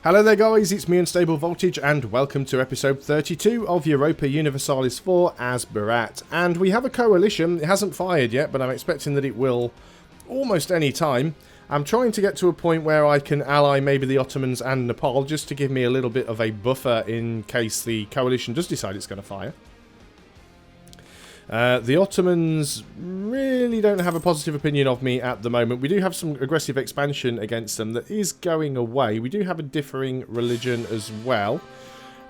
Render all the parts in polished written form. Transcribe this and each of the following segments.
Hello there guys, it's me Unstable Voltage and welcome to episode 32 of Europa Universalis IV as Berat. And we have a coalition. It hasn't fired yet, but I'm expecting that it will almost any time. I'm trying to get to a point where I can ally maybe the Ottomans and Nepal just to give me a little bit of a buffer in case the coalition does decide it's going to fire. The Ottomans really don't have a positive opinion of me at the moment. We do have some aggressive expansion against them that is going away. We do have a differing religion as well.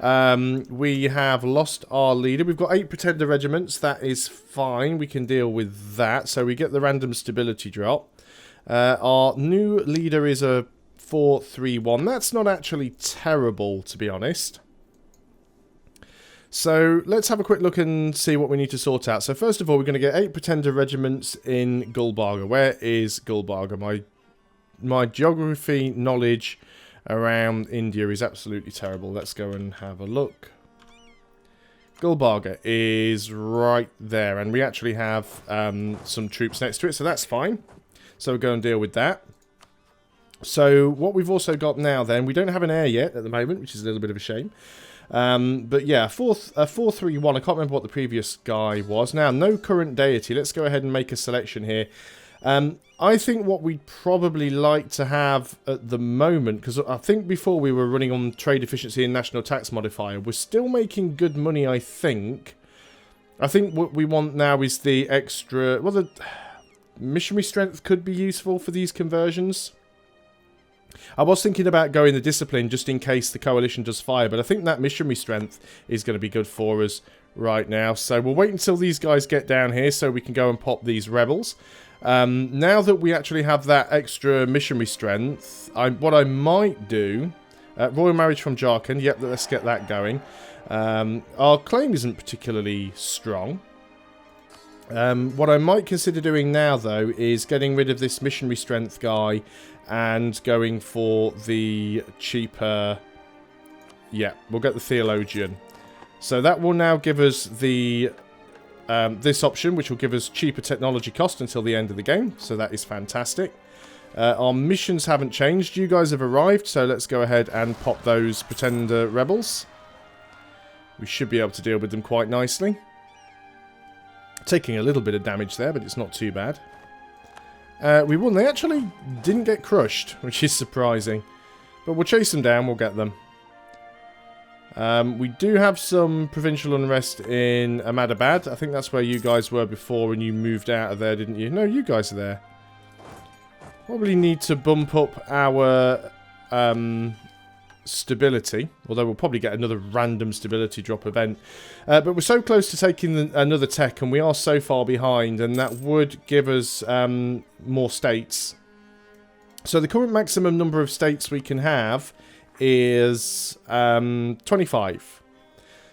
We have lost our leader. We've got 8 pretender regiments. That is fine. We can deal with that. So we get the random stability drop. Our new leader is a 4-3-1. That's not actually terrible, to be honest. So let's have a quick look and see what we need to sort out. So first of all, we're going to get 8 pretender regiments in Gulbarga. Where is Gulbarga? My geography knowledge around India is absolutely terrible. Let's go and have a look. Gulbarga is right there, and we actually have some troops next to it, so that's fine. So we'll go and deal with that. So what we've also got now then, we don't have an air yet at the moment, which is a little bit of a shame. But yeah, 4-3-1. I can't remember what the previous guy was. Now, no current deity. Let's go ahead and make a selection here. I think what we'd probably like to have at the moment, because I think before we were running on trade efficiency and national tax modifier, we're still making good money, I think. I think what we want now is the extra... Well, the missionary strength could be useful for these conversions. I was thinking about going the discipline just in case the coalition does fire, but I think that missionary strength is going to be good for us right now. So we'll wait until these guys get down here so we can go and pop these rebels. Now that we actually have that extra missionary strength, what I might do... royal marriage from Jharkhand, yep, let's get that going. Our claim isn't particularly strong. What I might consider doing now, though, is getting rid of this missionary strength guy and going for the cheaper... Yeah, we'll get the theologian. So that will now give us the this option, which will give us cheaper technology cost until the end of the game. So that is fantastic. Our missions haven't changed. You guys have arrived, so let's go ahead and pop those pretender rebels. We should be able to deal with them quite nicely. Taking a little bit of damage there, but it's not too bad. We won. They actually didn't get crushed, which is surprising. But we'll chase them down. We'll get them. We do have some provincial unrest in Ahmedabad. I think that's where you guys were before and you moved out of there, didn't you? No, you guys are there. Probably need to bump up our stability, although we'll probably get another random stability drop event. But we're so close to taking another tech, and we are so far behind, and that would give us more states. So the current maximum number of states we can have is 25.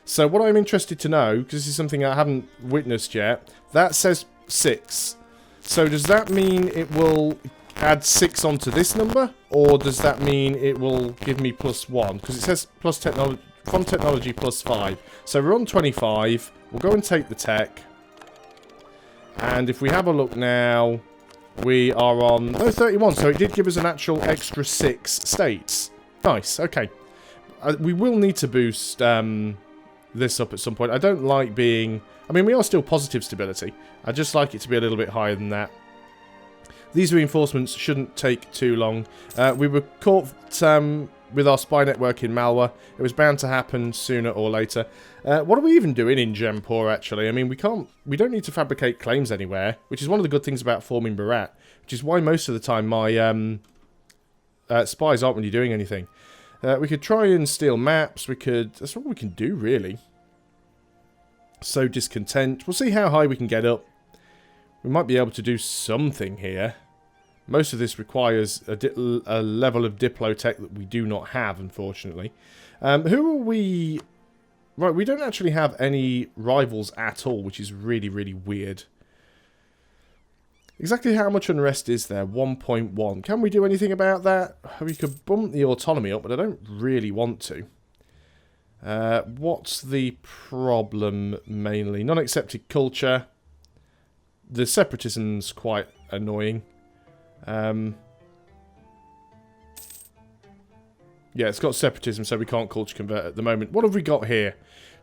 So what I'm interested to know, because this is something I haven't witnessed yet, that says 6. So does that mean it will add 6 onto this number, or does that mean it will give me +1? Because it says plus technology from technology +5. So we're on 25. We'll go and take the tech, and if we have a look now, we are on 31. So it did give us an actual extra 6 states. Nice. Okay, we will need to boost this up at some point. I don't like being... I mean, we are still positive stability. I just like it to be a little bit higher than that. These reinforcements shouldn't take too long. We were caught with our spy network in malware. It was bound to happen sooner or later. What are we even doing in Jampur, actually? I mean, we don't need to fabricate claims anywhere, which is one of the good things about forming Berat, which is why most of the time my spies aren't really doing anything. We could try and steal maps. That's what we can do, really. So discontent. We'll see how high we can get up. We might be able to do something here. Most of this requires a level of diplotech that we do not have, unfortunately. Who are we... Right, we don't actually have any rivals at all, which is really, really weird. Exactly how much unrest is there? 1.1. Can we do anything about that? We could bump the autonomy up, but I don't really want to. What's the problem, mainly? Non-accepted culture. The separatism's quite annoying. Yeah, it's got separatism, so we can't culture convert at the moment. What have we got here?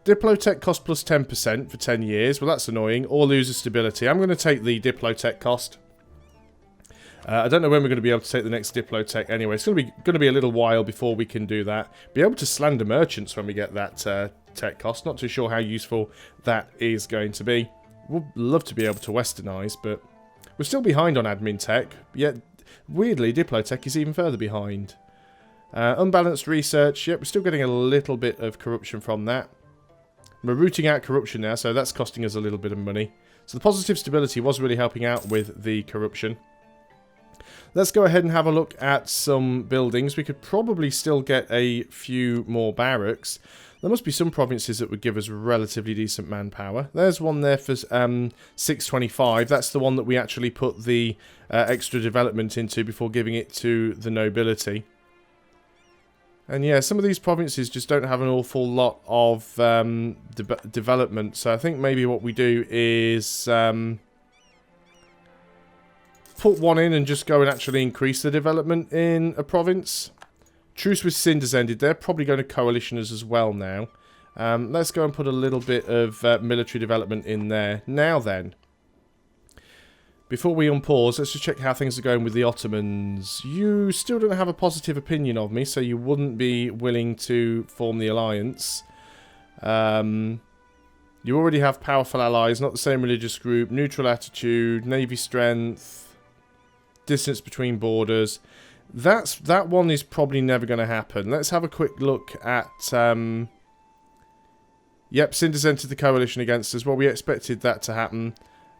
Diplotech cost plus 10% for 10 years. Well, that's annoying. Or loses stability. I'm going to take the Diplotech cost. I don't know when we're going to be able to take the next Diplotech anyway. It's going to be a little while before we can do that. Be able to slander merchants when we get that tech cost. Not too sure how useful that is going to be. We'd love to be able to westernize, but we're still behind on admin tech. Yet, weirdly, Diplotech is even further behind. Unbalanced research. Yep, we're still getting a little bit of corruption from that. We're rooting out corruption now, so that's costing us a little bit of money. So the positive stability was really helping out with the corruption. Let's go ahead and have a look at some buildings. We could probably still get a few more barracks. There must be some provinces that would give us relatively decent manpower. There's one there for 625. That's the one that we actually put the extra development into before giving it to the nobility. And yeah, some of these provinces just don't have an awful lot of development. So I think maybe what we do is put one in and just go and actually increase the development in a province. Truce with Sind has ended. They're probably going to coalition us as well now. Let's go and put a little bit of military development in there. Now then, before we unpause, let's just check how things are going with the Ottomans. You still don't have a positive opinion of me, so you wouldn't be willing to form the alliance. You already have powerful allies, not the same religious group, neutral attitude, navy strength, distance between borders. That one is probably never going to happen. Let's have a quick look at... Yep, Sind has entered the coalition against us. Well, we expected that to happen.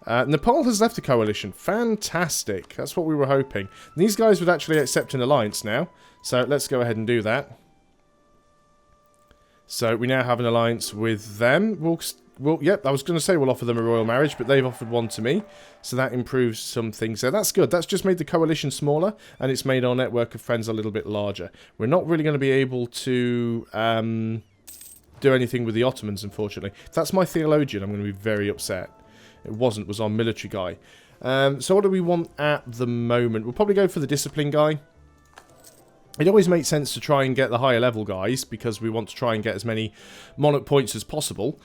Nepal has left the coalition. Fantastic. That's what we were hoping. And these guys would actually accept an alliance now. So let's go ahead and do that. So we now have an alliance with them. Yep, I was going to say we'll offer them a royal marriage, but they've offered one to me. So that improves some things there. That's good. That's just made the coalition smaller, and it's made our network of friends a little bit larger. We're not really going to be able to do anything with the Ottomans, unfortunately. If that's my theologian, I'm going to be very upset. It wasn't, it was our military guy. So what do we want at the moment? We'll probably go for the discipline guy. It always makes sense to try and get the higher level guys, because we want to try and get as many monarch points as possible.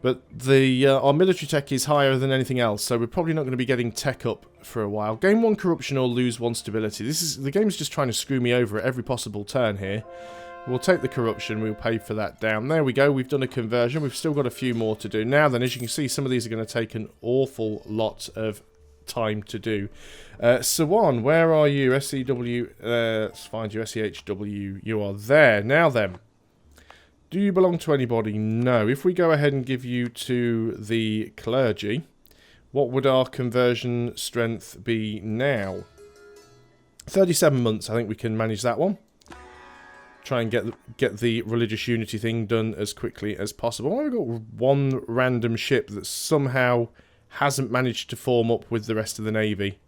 But our military tech is higher than anything else, so we're probably not going to be getting tech up for a while. Gain 1 corruption or lose 1 stability. The game's just trying to screw me over at every possible turn here. We'll take the corruption, we'll pay for that down. There we go, we've done a conversion. We've still got a few more to do. Now then, as you can see, some of these are going to take an awful lot of time to do. Sawan, where are you? SEW, let's find you. SEHW, you are there. Now then, do you belong to anybody? No. If we go ahead and give you to the clergy, what would our conversion strength be now? 37 months, I think we can manage that one. Try and get the religious unity thing done as quickly as possible. I've got one random ship that somehow hasn't managed to form up with the rest of the navy.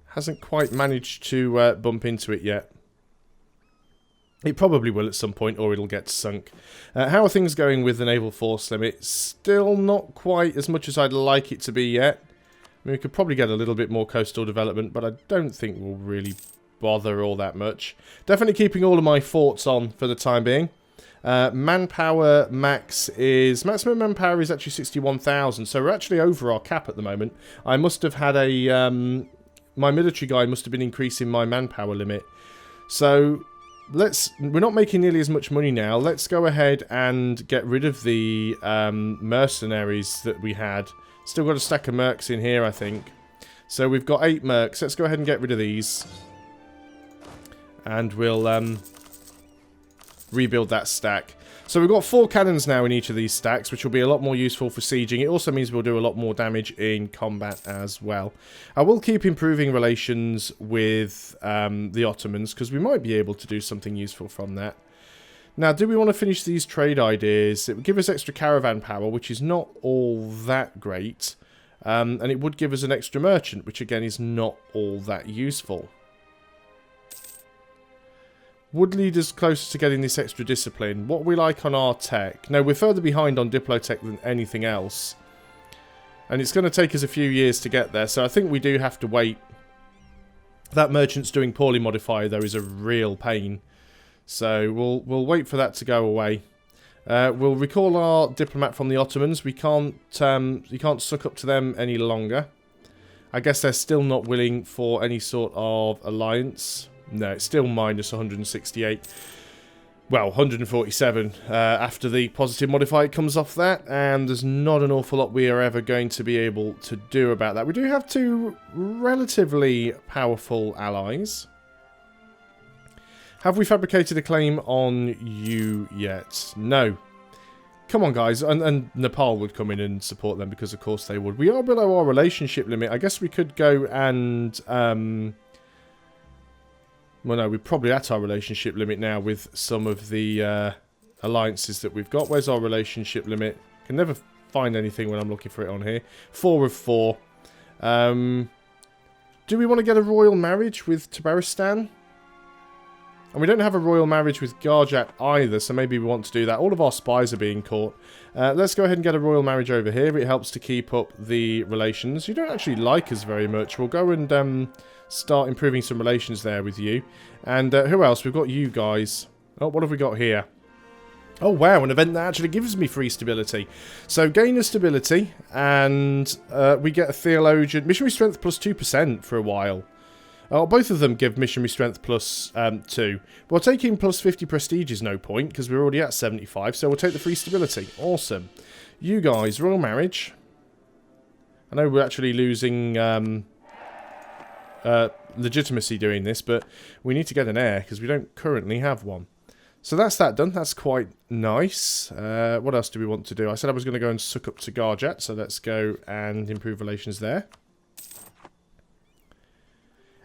Hasn't quite managed to bump into it yet. It probably will at some point, or it'll get sunk. How are things going with the naval force limit? Still not quite as much as I'd like it to be yet. I mean, we could probably get a little bit more coastal development, but I don't think we'll really bother all that much. Definitely keeping all of my forts on for the time being. Manpower maximum manpower is actually 61,000, so we're actually over our cap at the moment. I must have had my military guy must have been increasing my manpower limit. So we're not making nearly as much money now. Let's go ahead and get rid of the mercenaries that we had. Still got a stack of mercs in here, I think. So we've got 8 mercs. Let's go ahead and get rid of these. And we'll rebuild that stack. So we've got 4 cannons now in each of these stacks, which will be a lot more useful for sieging. It also means we'll do a lot more damage in combat as well. I will keep improving relations with the Ottomans, because we might be able to do something useful from that. Now, do we want to finish these trade ideas? It would give us extra caravan power, which is not all that great. And it would give us an extra merchant, which again is not all that useful. Would lead us closer to getting this extra discipline. What we like on our tech? No, we're further behind on Diplotech than anything else. And it's going to take us a few years to get there, so I think we do have to wait That merchant's doing poorly modifier, though, is a real pain. So we'll wait for that to go away. We'll recall our diplomat from the Ottomans. We can't suck up to them any longer. I guess they're still not willing for any sort of alliance. No, it's still minus 168. Well, 147 after the positive modifier comes off that, and there's not an awful lot we are ever going to be able to do about that. We do have two relatively powerful allies. Have we fabricated a claim on you yet? No. Come on, guys. And Nepal would come in and support them because, of course, they would. We are below our relationship limit. I guess we could go and... well, no, we're probably at our relationship limit now with some of the alliances that we've got. Where's our relationship limit? Can never find anything when I'm looking for it on here. 4 of 4. Do we want to get a royal marriage with Tabaristan? And we don't have a royal marriage with Garjat either, so maybe we want to do that. All of our spies are being caught. Let's go ahead and get a royal marriage over here. It helps to keep up the relations. You don't actually like us very much. We'll go and start improving some relations there with you. And who else? We've got you guys. Oh, what have we got here? Oh, wow, an event that actually gives me free stability. So, gain a stability, and we get a theologian. Missionary strength plus 2% for a while. Oh, both of them give missionary strength plus 2. Well, taking plus 50 prestige is no point, because we're already at 75, so we'll take the free stability. Awesome. You guys, royal marriage. I know we're actually losing legitimacy doing this, but we need to get an heir, because we don't currently have one. So that's that done. That's quite nice. What else do we want to do? I said I was going to go and suck up to Garjat, so let's go and improve relations there.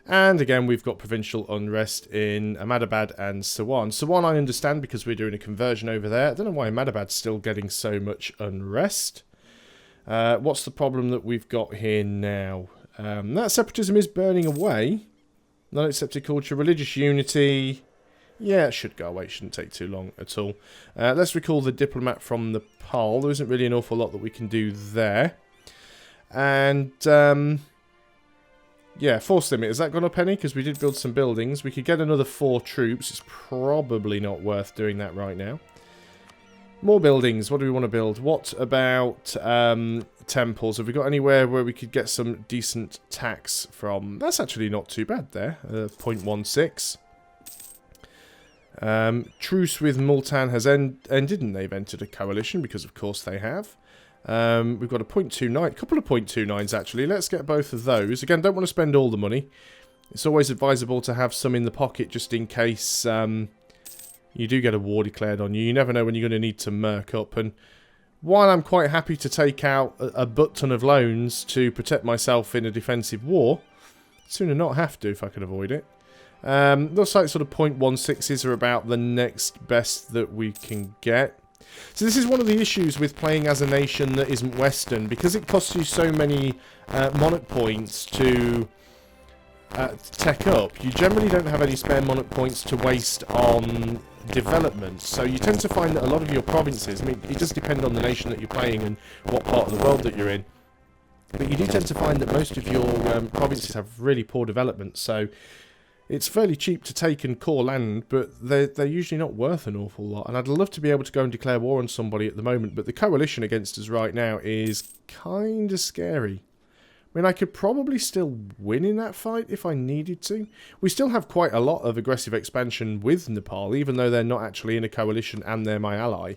And again, we've got provincial unrest in Ahmedabad and Sawan. Sawan I understand because we're doing a conversion over there. I don't know why Ahmedabad's still getting so much unrest. What's the problem that we've got here now? That separatism is burning away. Non-accepted culture, religious unity. Yeah, it should go away. It shouldn't take too long at all. Let's recall the diplomat from Nepal. There isn't really an awful lot that we can do there. And... yeah, force limit. Has that gone up any? Because we did build some buildings. We could get another 4 troops. It's probably not worth doing that right now. More buildings. What do we want to build? What about temples? Have we got anywhere where we could get some decent tax from? That's actually not too bad there. 0.16. Truce with Multan has ended, and they've entered a coalition because, of course, they have. We've got a 0.29, a couple of 0.29s actually. Let's get both of those. Again, don't want to spend all the money. It's always advisable to have some in the pocket just in case you do get a war declared on you. You never know when you're going to need to merc up. And while I'm quite happy to take out a butt ton of loans to protect myself in a defensive war, I'd sooner not have to if I could avoid it. Looks like sort of 0.16s are about the next best that we can get. So this is one of the issues with playing as a nation that isn't Western, because it costs you so many monarch points to tech up. You generally don't have any spare monarch points to waste on development, so you tend to find that a lot of your provinces, I mean, it does depend on the nation that you're playing and what part of the world that you're in, but you do tend to find that most of your provinces have really poor development, so it's fairly cheap to take and core land, but they're usually not worth an awful lot. And I'd love to be able to go and declare war on somebody at the moment, but the coalition against us right now is kind of scary. I mean, I could probably still win in that fight if I needed to. We still have quite a lot of aggressive expansion with Nepal, even though they're not actually in a coalition and they're my ally.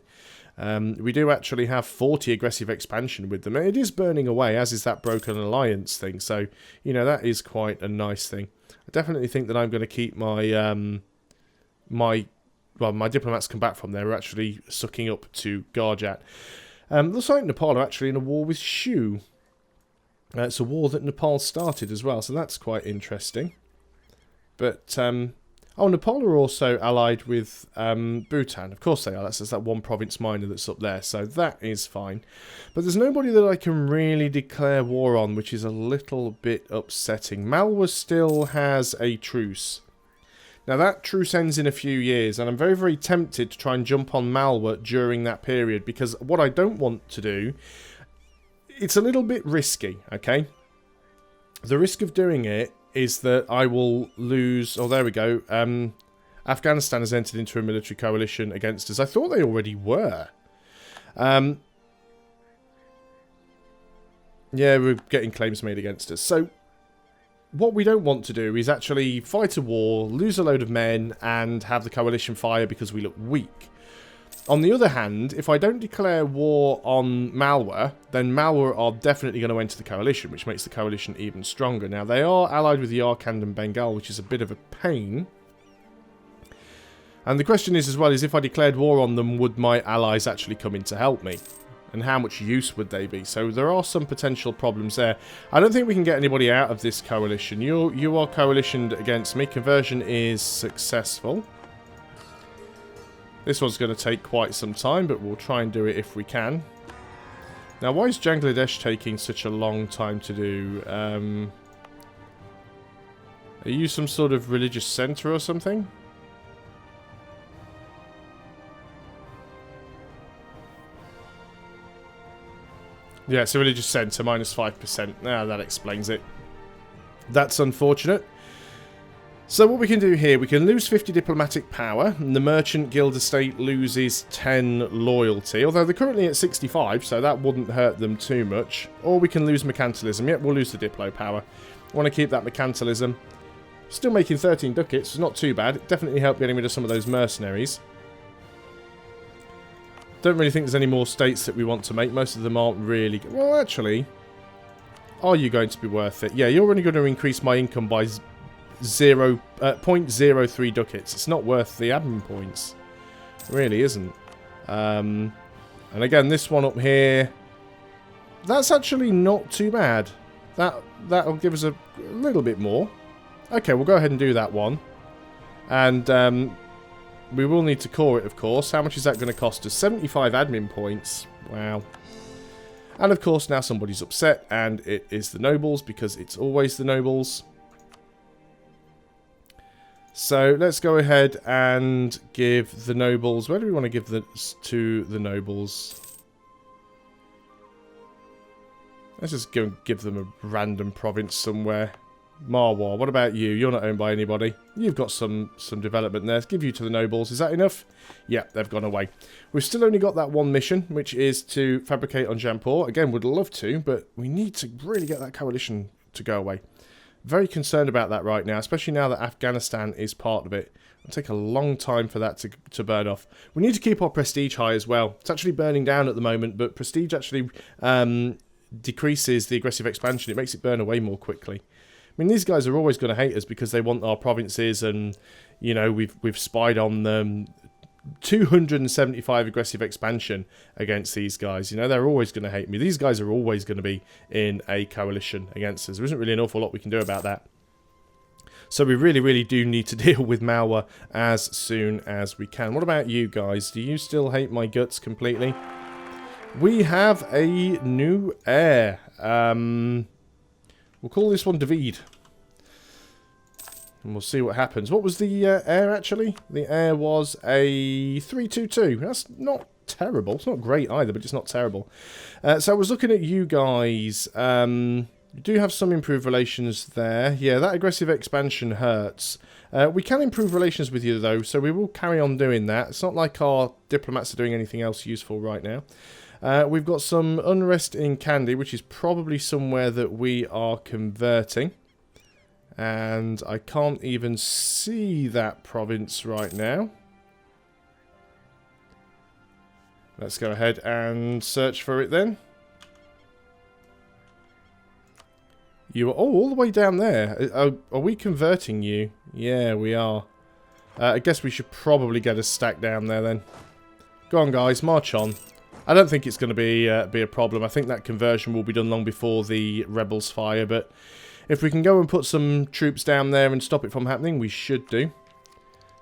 We do actually have 40 aggressive expansion with them, and it is burning away, as is that broken alliance thing. So, you know, that is quite a nice thing. I definitely think that I'm going to keep my my diplomats come back from there. We're actually sucking up to Garjat. Looks like Nepal are actually in a war with Shu. It's a war that Nepal started as well, so that's quite interesting. But oh, Nepal are also allied with Bhutan. Of course they are. That's that one province minor that's up there, so that is fine. But there's nobody that I can really declare war on, which is a little bit upsetting. Malwa still has a truce. Now that truce ends in a few years, and I'm very, very tempted to try and jump on Malwa during that period, because what I don't want to do, it's a little bit risky, okay? The risk of doing it is that I will lose... Oh, there we go. Afghanistan has entered into a military coalition against us. I thought they already were. Yeah, we're getting claims made against us. So, what we don't want to do is actually fight a war, lose a load of men, and have the coalition fire because we look weak. On the other hand, if I don't declare war on Malwa, then Malwa are definitely going to enter the coalition, which makes the coalition even stronger. Now, they are allied with the Yarkand and Bengal, which is a bit of a pain. And the question is, as well, is if I declared war on them, would my allies actually come in to help me? And how much use would they be? So there are some potential problems there. I don't think we can get anybody out of this coalition. You are coalitioned against me. Conversion is successful. This one's going to take quite some time, but we'll try and do it if we can. Now, why is Bangladesh taking such a long time to do? Are you some sort of religious centre or something? Yeah, it's a religious centre, minus 5%. Now that explains it. That's unfortunate. So what we can do here, we can lose 50 diplomatic power, and the merchant guild estate loses 10 loyalty, although they're currently at 65, so that wouldn't hurt them too much. Or we can lose mercantilism. Yep, we'll lose the diplo power. Want to keep that mercantilism. Still making 13 ducats, it's not too bad. It definitely helped getting rid of some of those mercenaries. Don't really think there's any more states that we want to make. Most of them aren't really... Well, actually, are you going to be worth it? Yeah, you're only going to increase my income by 0.03 ducats. It's not worth the admin points. It really isn't. And again, this one up here, that's actually not too bad. That'll give us a little bit more. Okay, we'll go ahead and do that one. And... we will need to core it, of course. How much is that going to cost us? 75 admin points. Wow. And, of course, now somebody's upset, and it is the nobles, because it's always the nobles. So, let's go ahead and give the nobles... Where do we want to give this to the nobles? Let's just go and give them a random province somewhere. Marwar, what about you? You're not owned by anybody. You've got some development there. Let's give you to the nobles. Is that enough? Yeah, they've gone away. We've still only got that one mission, which is to fabricate on Jampur. Again, would love to, but we need to really get that coalition to go away. Very concerned about that right now, especially now that Afghanistan is part of it. It'll take a long time for that to burn off. We need to keep our prestige high as well. It's actually burning down at the moment, but prestige actually decreases the aggressive expansion. It makes it burn away more quickly. I mean, these guys are always going to hate us because they want our provinces, and you know we've spied on them. 275 aggressive expansion against these guys. You know, they're always going to hate me. These guys are always going to be in a coalition against us. There isn't really an awful lot we can do about that. So we really, really do need to deal with Malwa as soon as we can. What about you guys? Do you still hate my guts completely? We have a new heir. We'll call this one David. And we'll see what happens. What was the heir, actually? The heir was a 322. That's not terrible. It's not great either, but it's not terrible. So I was looking at you guys. You do have some improved relations there. Yeah, that aggressive expansion hurts. We can improve relations with you, though, so we will carry on doing that. It's not like our diplomats are doing anything else useful right now. We've got some unrest in Kandy, which is probably somewhere that we are converting. And I can't even see that province right now. Let's go ahead and search for it then. You are all the way down there. Are we converting you? Yeah, we are. I guess we should probably get a stack down there then. Go on, guys, march on. I don't think it's going to be a problem. I think that conversion will be done long before the rebels fire, but if we can go and put some troops down there and stop it from happening, we should do.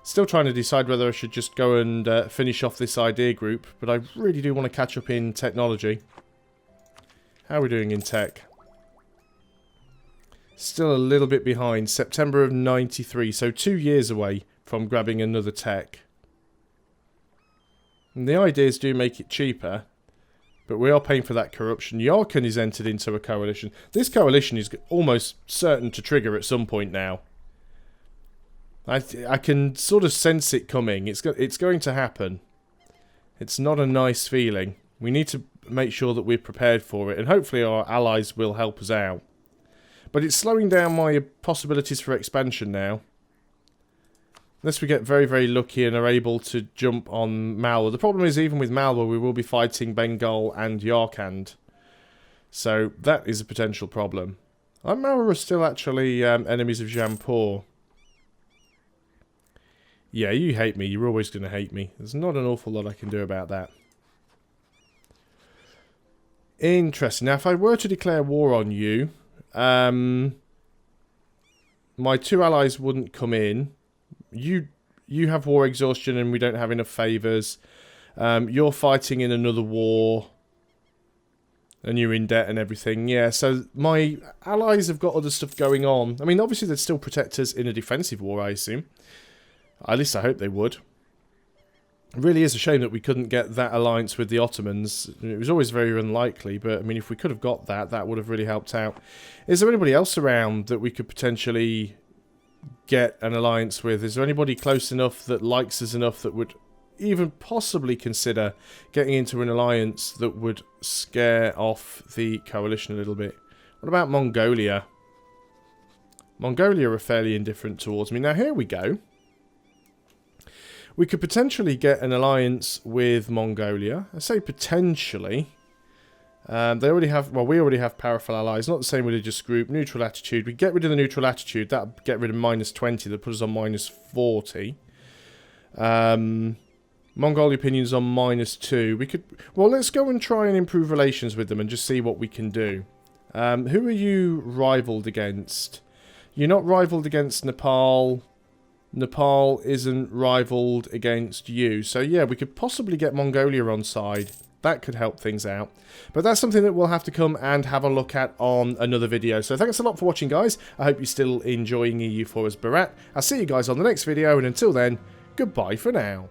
Still trying to decide whether I should just go and finish off this idea group, but I really do want to catch up in technology. How are we doing in tech? Still a little bit behind. September of 93, so 2 years away from grabbing another tech. And the ideas do make it cheaper, But we are paying for that corruption. Yarkhan is entered into a coalition. This coalition is almost certain to trigger at some point now. I can sort of sense it coming. It's going to happen. It's not a nice feeling. We need to make sure that we're prepared for it. And hopefully our allies will help us out. But it's slowing down my possibilities for expansion now. Unless we get very, very lucky and are able to jump on Malwa. The problem is, even with Malwa, we will be fighting Bengal and Yarkand. So, that is a potential problem. Malwa are still actually enemies of Jampur. Yeah, you hate me. You're always going to hate me. There's not an awful lot I can do about that. Interesting. Now, if I were to declare war on you, my 2 allies wouldn't come in. You have war exhaustion and we don't have enough favours. You're fighting in another war. And you're in debt and everything. Yeah, so my allies have got other stuff going on. I mean, obviously they'd still protect us in a defensive war, I assume. At least I hope they would. It really is a shame that we couldn't get that alliance with the Ottomans. It was always very unlikely, but I mean, if we could have got that, that would have really helped out. Is there anybody else around that we could potentially get an alliance with? Is there anybody close enough that likes us enough that would even possibly consider getting into an alliance that would scare off the coalition a little bit? What about Mongolia? Mongolia are fairly indifferent towards me. Now, here we go. We could potentially get an alliance with Mongolia. I say potentially. They already have, well, we already have powerful allies. Not the same religious group. Neutral attitude. We get rid of the neutral attitude. That'll get rid of -20. That put us on -40. Mongolia opinions on -2. We could, well, let's go and try and improve relations with them and just see what we can do. Who are you rivaled against? You're not rivaled against Nepal. Nepal isn't rivaled against you. So yeah, we could possibly get Mongolia on side. That could help things out. But that's something that we'll have to come and have a look at on another video. So thanks a lot for watching, guys. I hope you're still enjoying EU4 as Barat. I'll see you guys on the next video, and until then, goodbye for now.